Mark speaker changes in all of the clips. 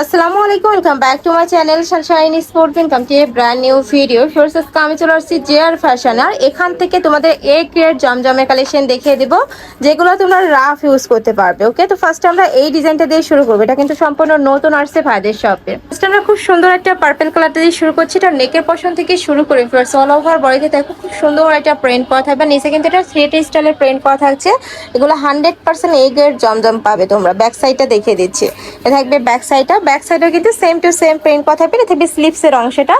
Speaker 1: আসসালামু আলাইকুম, welcome back to my channel Sunshine Sport income to a brand new video. Sources আমি চলে আসছি জেআর ফ্যাশন। আর এখান থেকে তোমাদের এ গ্রেড জমজমের কালেকশন দেখিয়ে দিব, যেগুলো তোমরা রাফ ইউজ করতে পারবে। ওকে, তো ফার্স্ট আমরা এই ডিজাইনটা দিয়ে শুরু করবো। এটা কিন্তু সম্পূর্ণ নতুন আসছে ভাইদের শপে। ফার্স্ট আমরা খুব সুন্দর একটা পার্পল কালারটা দিয়ে শুরু করছি। এটা নেকের পশন থেকে শুরু করে ফার্স্ট অল ওভার বডিতে দেখো খুব সুন্দর একটা প্রিন্ট করা থাকবে। নিচে কিন্তু এটা থ্রি স্টাইলের প্রিন্ট করা থাকছে। এগুলো 100% এ গ্রেড জমজম পাবে তোমরা। ব্যাক সাইডটা দেখিয়ে দিচ্ছি, এটা থাকবে ব্যাক সাইডেও কিন্তু সেম টু সেম প্রিন্ট কথা পেরে থাকবে। স্লিপসের অংশটা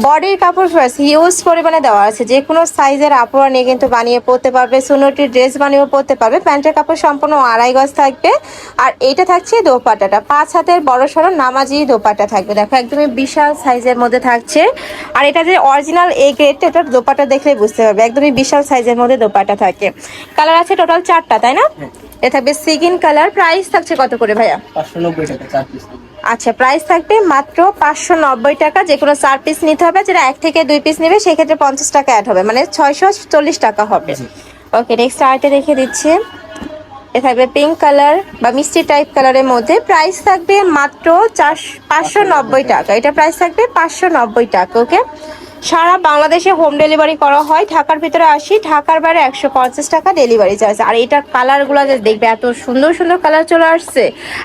Speaker 1: বডির কাপড় ফার্স্ট হিউজ পরিমাণে দেওয়া আছে। যে কোনো সাইজের আপুরা নিয়ে কিন্তু বানিয়ে পরতে পারবে, সুন্নতির ড্রেস বানিয়েও পরতে পারবে। প্যান্টের কাপড় সম্পূর্ণ আড়াই গজ থাকবে। আর এইটা থাকছে দোপাট্টাটা 5 হাতের বড় সড়ো নামাজি দোপাট্টা থাকবে। দেখো একদমই বিশাল সাইজের মধ্যে থাকছে। আর এটা যে অরিজিনাল এ গ্রেড, এটা দোপাট্টা দেখলেই বুঝতে পারবে একদমই বিশাল সাইজের মধ্যে দোপাট্টা থাকে। কালার আছে টোটাল 4টা, তাই না? এটা থাকবে সিগিন কালার। প্রাইস থাকছে কত করে ভাইয়া?
Speaker 2: 590 টাকা 4 পিস।
Speaker 1: আচ্ছা, প্রাইস থাকবে মাত্র 590 টাকা। যে কোনো 4 পিস নিতে হবে। যেটা 1 থেকে 2 পিস নেবে সেক্ষেত্রে 50 টাকা অ্যাড হবে, মানে 640 টাকা হবে। ওকে, নেক্সট আরেকটা দেখিয়ে দিচ্ছি। এ থাকবে পিঙ্ক কালার বা মিষ্টি টাইপ কালারের মধ্যে। প্রাইস থাকবে মাত্র 590 টাকা। এটা প্রাইস থাকবে 590 টাকা। ওকে, সারা বাংলাদেশে হোম ডেলিভারি করা হয়। ঢাকার ভিতরে 80, ঢাকার বাইরে 150 টাকা ডেলিভারি চার্জ। আর এটার কালারগুলো যে দেখবে এত সুন্দর সুন্দর কালার চলে আসছে।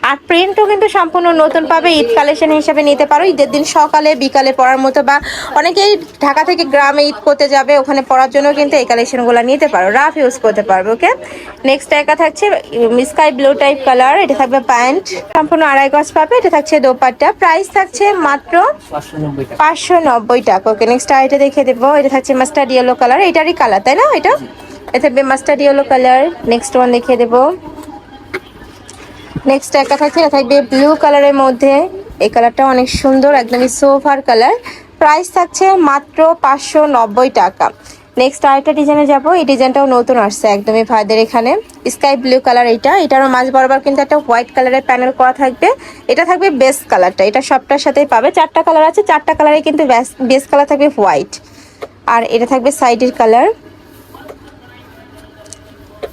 Speaker 1: আর প্রিন্টও কিন্তু সম্পূর্ণ নতুন পাবে। ঈদ কালেকশন হিসেবে নিতে পারো। ঈদের দিন সকালে বিকালে পরার মতো, বা অনেকেই ঢাকা থেকে গ্রামে ঈদ করতে যাবে, ওখানে পরার জন্য কিন্তু এই কালেকশনগুলো নিতে পারো। রাফ ইউজ করতে পারবে। ওকে, নেক্সট একটা থাকছে স্কাই ব্লু টাইপ কালার। এটা থাকবে প্যান্ট, সম্পূর্ণ আড়াই গজ পাবে। এটা থাকছে দোপাট্টা। প্রাইস থাকছে মাত্র 590 টাকা। ওকে, নেক্সট এটা দেখে দেবো। এটা থাকছে মাস্টার্ড ইয়েলো কালার। এটারই কালার, তাই না? এটা থাকবে mustard yellow colour. Next one দেখিয়ে দেবো। নেক্সট একটা থাকছে, এটা থাকবে ব্লু কালারের মধ্যে। এই কালারটা অনেক সুন্দর, একদমই সোফার কালার। প্রাইস থাকছে মাত্র 590 টাকা। নেক্সট আরেকটা ডিজাইনে যাব। এই ডিজাইনটাও নতুন আসছে একদমই ভাইদের এখানে। Sky blue colour. এটারও মাঝ বরাবর কিন্তু একটা হোয়াইট কালারের প্যানেল করা থাকবে। এটা থাকবে বেস্ট কালারটা। এটা সবটার সাথেই পাবে। 4টা কালার আছে, 4টা কালারে কিন্তু বেস্ট কালার থাকবে হোয়াইট। আর এটা থাকবে সাইডের কালার।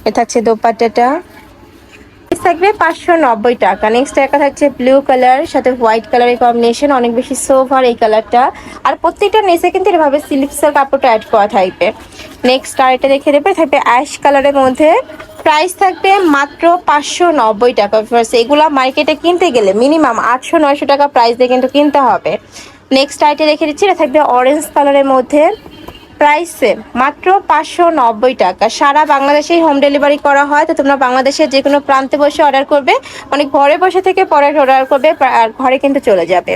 Speaker 1: এটা থাকছে দোপাট্টাটা, থাকবে 590 টাকা। নেক্সট একটা থাকছে ব্লু কালার সাথে হোয়াইট কালারের কম্বিনেশন, অনেক বেশি সোভার এই কালারটা। আর প্রত্যেকটা নিচে কিন্তু এভাবে সিল্কসের কাপড়টা অ্যাড করা থাকবে। নেক্সট আর এটা দেখে দেবে, থাকবে অ্যাশ কালারের মধ্যে। প্রাইস থাকবে মাত্র 590 টাকা। এগুলা মার্কেটে কিনতে গেলে মিনিমাম 800-900 টাকা প্রাইস দিয়ে কিন্তু কিনতে হবে। নেক্সট আইটে রেখে দিচ্ছি, এটা থাকবে অরেঞ্জ কালারের মধ্যে। প্রাইসে মাত্র 590 টাকা। সারা বাংলাদেশেই হোম ডেলিভারি করা হয়। তো তোমরা বাংলাদেশের যে কোনো প্রান্তে বসে অর্ডার করবে, মানে ঘরে বসে থেকে পরে অর্ডার করবে আর ঘরে কিন্তু চলে যাবে।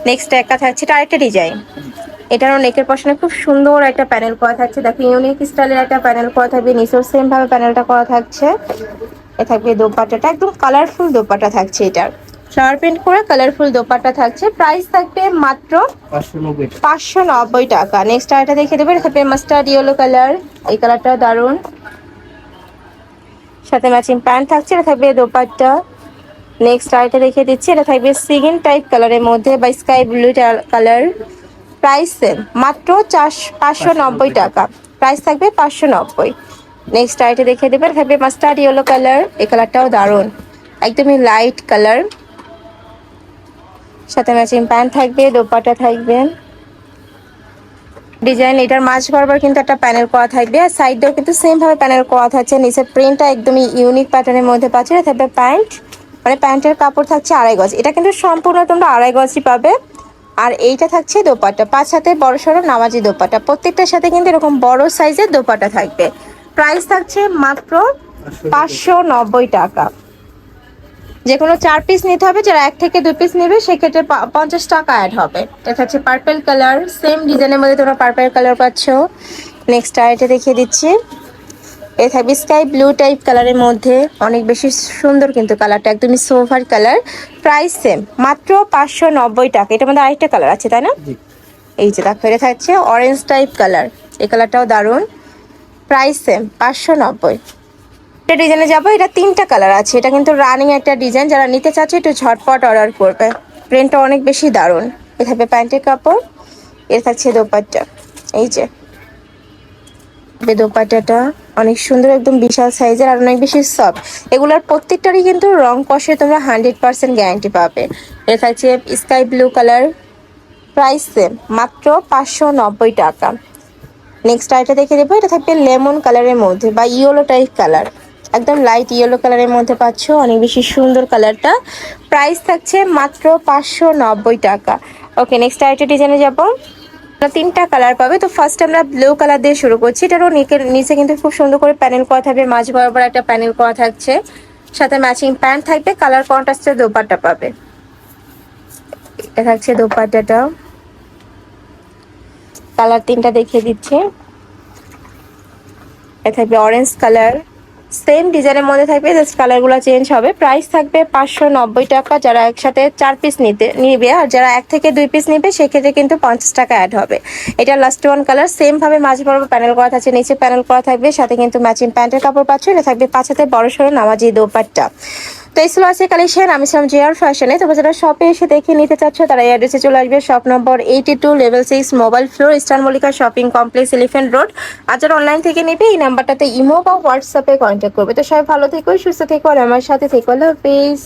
Speaker 1: নেক্সট একটা থাকছে, এটা আরেকটা ডিজাইন। এটারও নেকের পশনে খুব সুন্দর একটা প্যানেল করা থাকছে। দেখো ইউনিক স্টাইলের একটা প্যানেল করা থাকবে। নিচেও সেম ভাবে প্যানেলটা করা থাকছে। এ থাকবে দোপাট্টাটা, একদম কালারফুল দোপাট্টা থাকছে। এটার ফ্লাওয়ার প্রিন্ট করে কালারফুল দোপাট্টা থাকছে। প্রাইস থাকবে মাত্র 590 টাকা। নেক্সট আরেকটা দেখে দেবে, এটা থাকবে মাস্টার্ড ইয়েলো কালার। এই কালারটা দারুণ, সাথে ম্যাচিং প্যান্ট থাকছে। এটা থাকবে দোপাট্টা। নেক্সট আরেকটা দেখে দিচ্ছি, এটা থাকবে সিগিন টাইপ কালারের মধ্যে বা sky blue colour. Price same, মাত্র 590 টাকা। প্রাইস থাকবে 590। নেক্সট আরেকটা দেখে দেবে, এটা থাকবে মাস্টার্ড ইয়েলো কালার। এই কালারটাও দারুণ, একদমই লাইট কালার, সাথে ম্যাচিং প্যান্ট থাকবে, দোপাট্টা থাকবে। ডিজাইন এটার মাঝ বরাবর কিন্তু একটা প্যানেল করা থাকবে। আর সাইডেও কিন্তু সেম ভাবে প্যানেল করা থাকছে। নিচের প্রিন্টটা একদমই ইউনিক প্যাটার্নের মধ্যে পাচ্ছে। এটা থাকবে প্যান্ট, মানে প্যান্টের কাপড় থাকছে আড়াই গজ। এটা কিন্তু সম্পূর্ণ তোমরা আড়াই গজই পাবে। আর এইটা থাকছে দোপাট্টা, 5 হাতের বড় সড়ো নামাজি দোপাট্টা। প্রত্যেকটার সাথে কিন্তু এরকম বড় সাইজের দোপাট্টা থাকবে। প্রাইস থাকছে মাত্র 590 টাকা। যে কোনো 4 পিস নিতে হবে। যারা 1 থেকে 2 পিস নেবে সেক্ষেত্রে 50 টাকা অ্যাড হবে। এটা হচ্ছে পার্পল কালার। সেম ডিজাইনের মধ্যে তোমরা পার্পল কালার পাচ্ছ। নেক্সট আরেকটা দেখিয়ে দিচ্ছি। এটা থাকবে স্কাই ব্লু টাইপ কালারের মধ্যে, অনেক বেশি সুন্দর কিন্তু কালারটা, একদমই সোভার কালার। প্রাইস সেম, মাত্র 590 টাকা। এটার মধ্যে আরেকটা কালার আছে, তাই না? এই যে দেখো, এটা থাকছে অরেঞ্জ টাইপ কালার। এই কালারটাও দারুণ। Price same, 590। ডিজাইনে যাবো। এটা 3টা কালার আছে। এটা কিন্তু রানিং একটা ডিজাইন। যারা নিতে চাচ্ছে একটু ঝটপট অর্ডার করবে। প্রিন্টটা অনেক বেশি দারুণ। এ থাকবে প্যান্টের কাপড়, এর থাকছে দোপাট্টা। এই যে দোপাট্টাটা অনেক সুন্দর, একদম বিশাল সাইজের আর অনেক বেশি সফট। এগুলোর প্রত্যেকটারই কিন্তু রং কষে তোমরা 100% গ্যারান্টি পাবে। এটা থাকছে sky blue colour, price same, মাত্র 590 টাকা। নেক্সট আইটা দেখে দেবো, এটা থাকবে লেমন কালারের মধ্যে বা ইয়েলো টাইপ কালার, একদম লাইট ইয়েলো কালারের মধ্যে পাচ্ছ, অনেক বেশি সুন্দর কালারটা। প্রাইস থাকছে মাত্র 590 টাকা। ওকে, নেক্সট আইটা ডিজাইনে যাবো। তিনটা কালার পাবে, তো ফার্স্ট আমরা ব্লু কালার দিয়ে শুরু করছি। এটারও নিচে কিন্তু খুব সুন্দর করে প্যানেল করা থাকবে, মাঝ বরাবর একটা প্যানেল করা থাকছে, সাথে ম্যাচিং প্যান্ট থাকবে, কালার কন্ট্রাস্টের দোপাট্টা পাবে। এটা থাকছে দোপাট্টাটা, কালার তিনটা দেখিয়ে দিচ্ছে। এটা থাকবে অরেঞ্জ কালার, সেম ডিজাইনের মধ্যে থাকবে, জাস্ট কালারগুলো চেঞ্জ হবে। প্রাইস থাকবে 590 টাকা। যারা একসাথে 4 পিস নিবে আর যারা 1 থেকে 2 পিস নিবে সেক্ষেত্রে কিন্তু 50 টাকা অ্যাড হবে। এটা লাস্ট ওয়ান কালার, সেম ভাবে মাঝে বরাবর প্যানেল করা থাকছে, নিচে প্যানেল করা থাকবে, সাথে কিন্তু ম্যাচিং প্যান্টের কাপড় পাচ্ছ। এটা থাকবে 5 হাতে বড় সড়ো নামাজি দোপাট্টা। তো এই ছিল আছে কালেকশন। আমি ছিলাম জিআর ফ্যাশনে। তো যারা শপে এসে দেখে নিতে চাচ্ছ তারা এই অ্যাড্রেসে চলে আসবে, shop number 82 level 6 mobile floor, eastern Mallika shopping complex, elephant road. আর যারা অনলাইন থেকে নেবে এই নাম্বারটাতে ইমো বা হোয়াটসঅ্যাপে কন্ট্যাক্ট করবে। তো সবাই ভালো থেকো, সুস্থ থেকো আর আমার সাথে থেকো। আল্লাহ হাফেজ।